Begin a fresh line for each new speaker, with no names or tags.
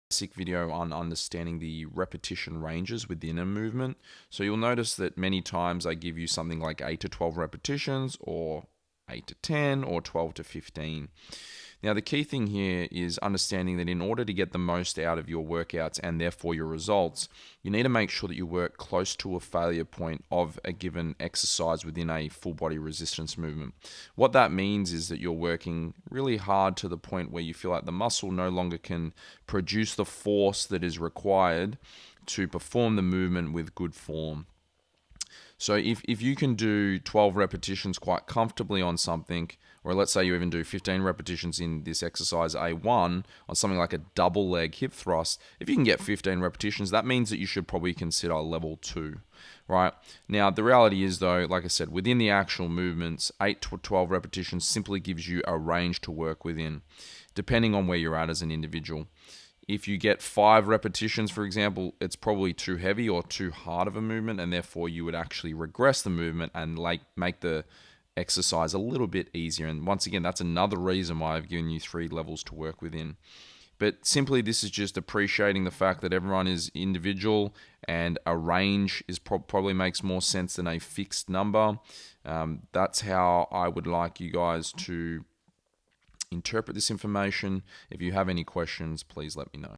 basic video on understanding the repetition ranges within a movement. So you'll notice that many times I give you something like 8 to 12 repetitions, or 8 to 10, or 12 to 15. Now, the key thing here is understanding that in order to get the most out of your workouts and therefore your results, you need to make sure that you work close to a failure point of a given exercise within a full body resistance movement. What that means is that you're working really hard to the point where you feel like the muscle no longer can produce the force that is required to perform the movement with good form. So if you can do 12 repetitions quite comfortably on something, or let's say you even do 15 repetitions in this exercise A1 on something like a double leg hip thrust, if you can get 15 repetitions, that means that you should probably consider level 2, right? Now, the reality is though, like I said, within the actual movements, 8 to 12 repetitions simply gives you a range to work within, depending on where you're at as an individual. If you get 5 repetitions, for example, it's probably too heavy or too hard of a movement, and therefore you would actually regress the movement and make the exercise a little bit easier. And once again, that's another reason why I've given you 3 levels to work within. But simply, this is just appreciating the fact that everyone is individual, and a range is probably makes more sense than a fixed number. That's how I would like you guys to interpret this information. If you have any questions, please let me know.